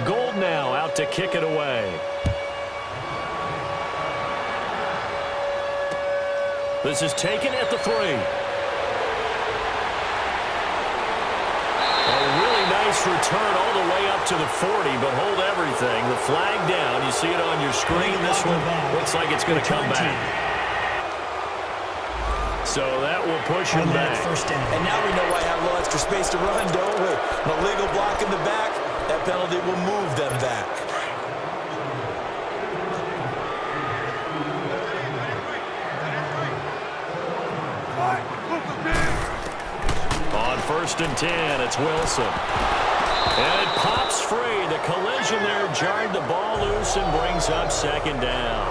Gold now out to kick it away. This is taken at the 3. A really nice return all the way up to the 40, but hold everything. The flag down. You see it on your screen. This one looks like it's going to come back. So that will push him back. And now we know why I have a little extra space to run, don't we? An illegal block in the back. That penalty will move them back. On 1st and 10, it's Wilson. And it pops free. The collision there jarred the ball loose and brings up 2nd down.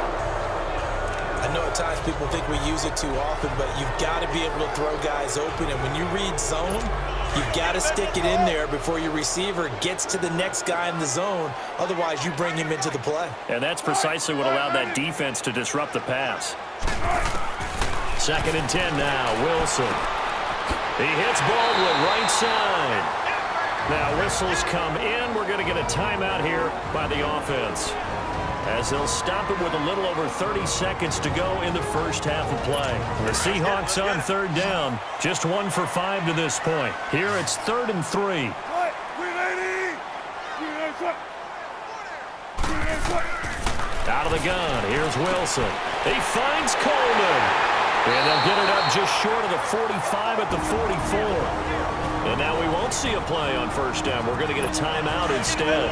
I know at times people think we use it too often, but you've got to be able to throw guys open. And when you read zone, you've got to stick it in there before your receiver gets to the next guy in the zone. Otherwise, you bring him into the play. And that's precisely what allowed that defense to disrupt the pass. 2nd and 10 now, Wilson. He hits Baldwin right side. Now whistles come in. We're going to get a timeout here by the offense, as they'll stop it with a little over 30 seconds to go in the first half of play. The Seahawks on 3rd down, just 1 for 5 to this point. Here it's 3rd and 3. Out of the gun, here's Wilson. He finds Coleman. And they'll get it up just short of the 45 at the 44. And now we won't see a play on 1st down. We're going to get a timeout instead,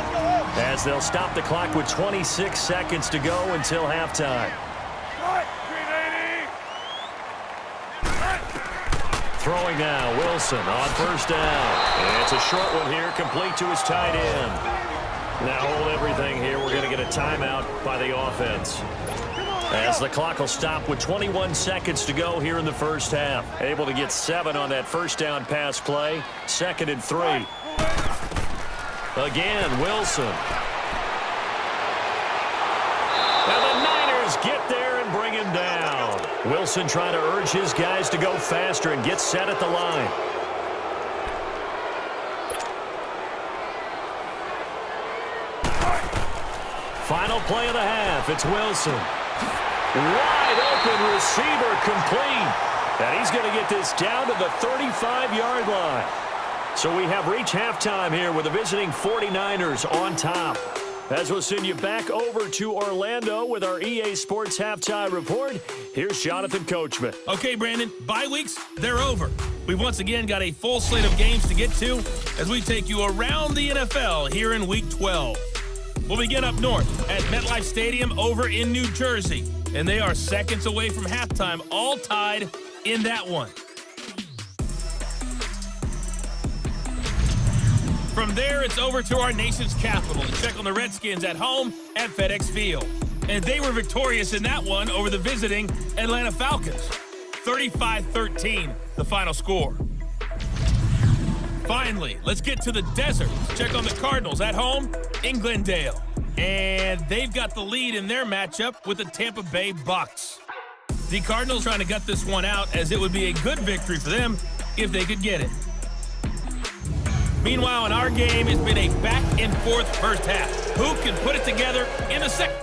as they'll stop the clock with 26 seconds to go until halftime. Throwing now, Wilson on 1st down. And it's a short one here, complete to his tight end. Now hold everything here. We're going to get a timeout by the offense, as the clock will stop with 21 seconds to go here in the first half. Able to get 7 on that 1st down pass play. 2nd and 3. Again, Wilson. And the Niners get there and bring him down. Wilson trying to urge his guys to go faster and get set at the line. Final play of the half. It's Wilson. Wide open receiver, complete. And he's going to get this down to the 35-yard line. So we have reached halftime here with the visiting 49ers on top. As we'll send you back over to Orlando with our EA Sports Halftime Report, here's Jonathan Coachman. Okay, Brandon, bye weeks, they're over. We've once again got a full slate of games to get to as we take you around the NFL here in Week 12. We'll begin up north at MetLife Stadium over in New Jersey. And they are seconds away from halftime, all tied in that one. From there, it's over to our nation's capital to check on the Redskins at home at FedEx Field. And they were victorious in that one over the visiting Atlanta Falcons. 35-13, the final score. Finally, let's get to the desert to check on the Cardinals at home in Glendale. And they've got the lead in their matchup with the Tampa Bay Bucks. The Cardinals trying to gut this one out, as it would be a good victory for them if they could get it. Meanwhile, in our game, it's been a back-and-forth first half. Who can put it together in the second?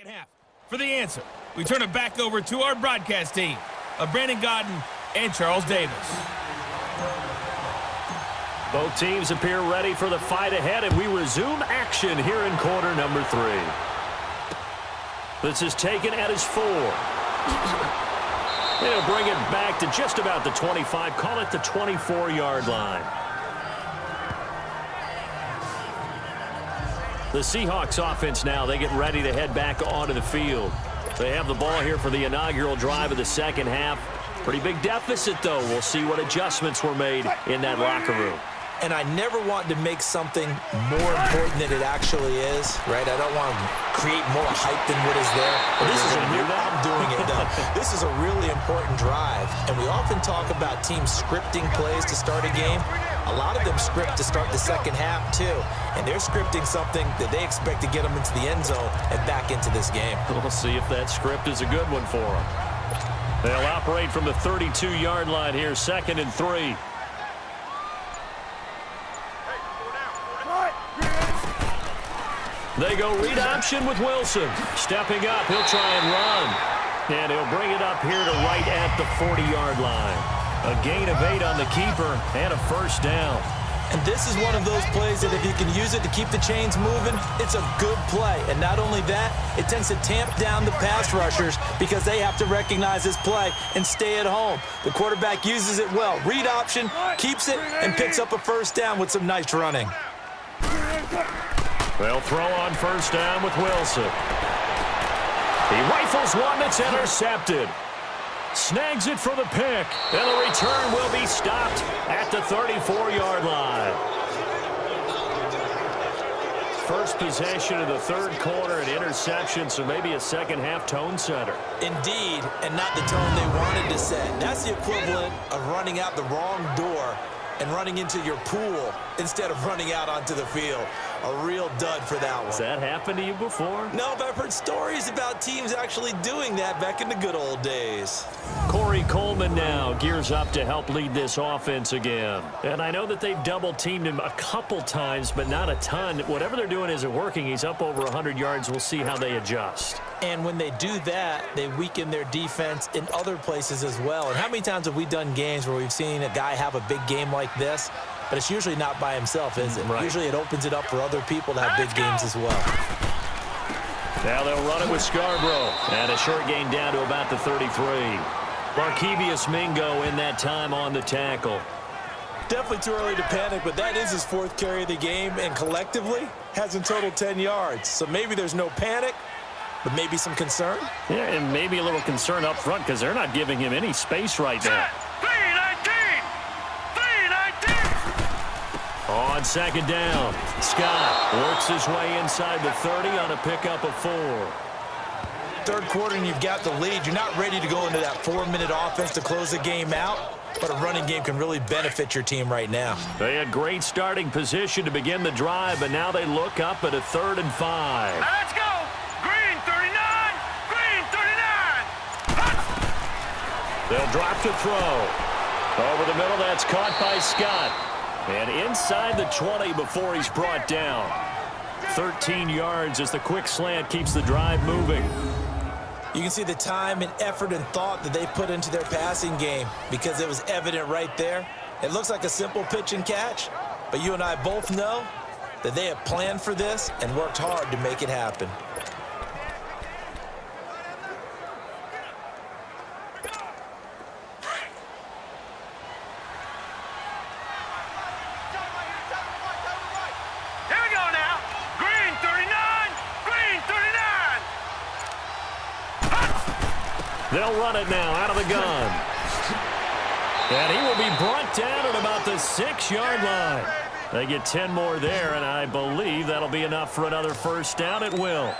Half. For the answer, we turn it back over to our broadcast team of Brandon Godden and Charles Davis. Both teams appear ready for the fight ahead, and we resume action here in quarter number 3. This is taken at his 4. They'll bring it back to just about the 25, call it the 24-yard line. The Seahawks offense now, they get ready to head back onto the field. They have the ball here for the inaugural drive of the second half. Pretty big deficit, though. We'll see what adjustments were made in that locker room. and I never want to make something more important than it actually is, right? I don't want to create more hype than what is there. But this is I'm doing it, though. This is a really important drive, and we often talk about teams scripting plays to start a game. A lot of them script to start the second half, too, and they're scripting something that they expect to get them into the end zone and back into this game. We'll see if that script is a good one for them. They'll operate from the 32-yard line here, 2nd and 3. They go read option with Wilson. Stepping up, he'll try and run. And he'll bring it up here to right at the 40-yard line. A gain of 8 on the keeper and a first down. And this is one of those plays that if you can use it to keep the chains moving, it's a good play. And not only that, it tends to tamp down the pass rushers because they have to recognize this play and stay at home. The quarterback uses it well. Read option, keeps it, and picks up a first down with some nice running. They'll throw on first down with Wilson. He rifles one that's intercepted. Snags it for the pick, and the return will be stopped at the 34-yard line. First possession of the third quarter, an interception, so maybe a second-half tone setter. Indeed, and not the tone they wanted to set. That's the equivalent of running out the wrong door and running into your pool instead of running out onto the field. A real dud for that one. Has that happened to you before? No, but I've heard stories about teams actually doing that back in the good old days. Corey Coleman now gears up to help lead this offense again. And I know that they've double-teamed him a couple times, but not a ton. Whatever they're doing isn't working. He's up over 100 yards. We'll see how they adjust. And when they do that, they weaken their defense in other places as well. And how many times have we done games where we've seen a guy have a big game like this, but it's usually not by himself, is it? Right. Usually it opens it up for other people to have big games as well. Now they'll run it with Scarborough. And a short gain down to about the 33. Barkevius Mingo in that time on the tackle. Definitely too early to panic, but that is his 4th carry of the game, and collectively has in total 10 yards. So maybe there's no panic, but maybe some concern. Yeah, and maybe a little concern up front because they're not giving him any space right now. On second down, Scott works his way inside the 30 on a pickup of 4. Third quarter and you've got the lead. You're not ready to go into that 4-minute offense to close the game out, but a running game can really benefit your team right now. They had great starting position to begin the drive, but now they look up at a 3rd and 5. Now let's go. Green 39. Green 39. They'll drop to throw. Over the middle, that's caught by Scott. And inside the 20 before he's brought down. 13 yards as the quick slant keeps the drive moving. You can see the time and effort and thought that they put into their passing game because it was evident right there. It looks like a simple pitch and catch, but you and I both know that they have planned for this and worked hard to make it happen. They'll run it now out of the gun. And he will be brought down at about the 6-yard line. They get 10 more there, and I believe that'll be enough for another first down. It will.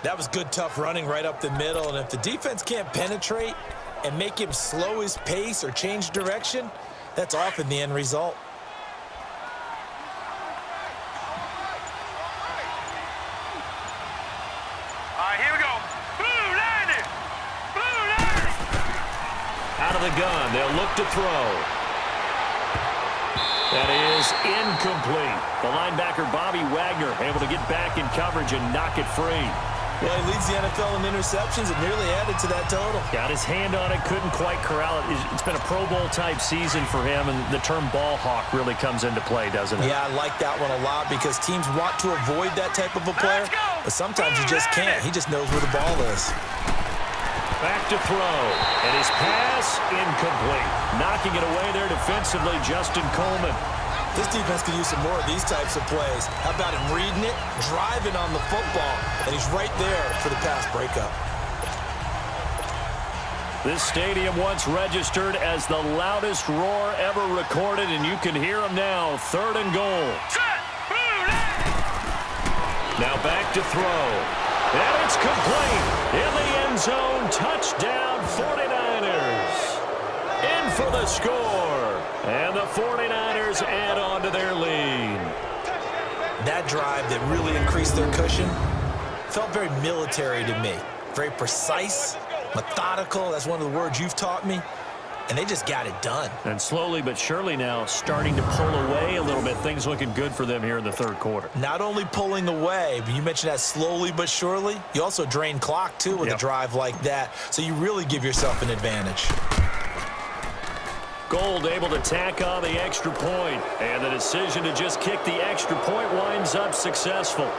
That was good, tough running right up the middle, and if the defense can't penetrate and make him slow his pace or change direction, that's often the end result. Out of the gun, they'll look to throw. That is incomplete. The linebacker, Bobby Wagner, able to get back in coverage and knock it free. Well, he leads the NFL in interceptions and nearly added to that total. Got his hand on it, couldn't quite corral it. It's been a Pro Bowl-type season for him, and the term ball hawk really comes into play, doesn't it? Yeah, I like that one a lot because teams want to avoid that type of a player, but sometimes you just can't. He just knows where the ball is. Back to throw, and his pass incomplete. Knocking it away there defensively, Justin Coleman. This defense could use some more of these types of plays. How about him reading it, driving on the football, and he's right there for the pass breakup. This stadium once registered as the loudest roar ever recorded, and you can hear them now. 3rd and goal. Now back to throw. And it's complete. In the end zone. Touchdown 49ers. In for the score. And the 49ers add on to their lead. That drive that really increased their cushion felt very military to me. Very precise, methodical. That's one of the words you've taught me. And they just got it done. And slowly but surely now starting to pull away a little bit. Things looking good for them here in the 3rd quarter. Not only pulling away, but you mentioned that slowly but surely. You also drain clock, too, with a drive like that. So you really give yourself an advantage. Gold able to tack on the extra point. And the decision to just kick the extra point winds up successful.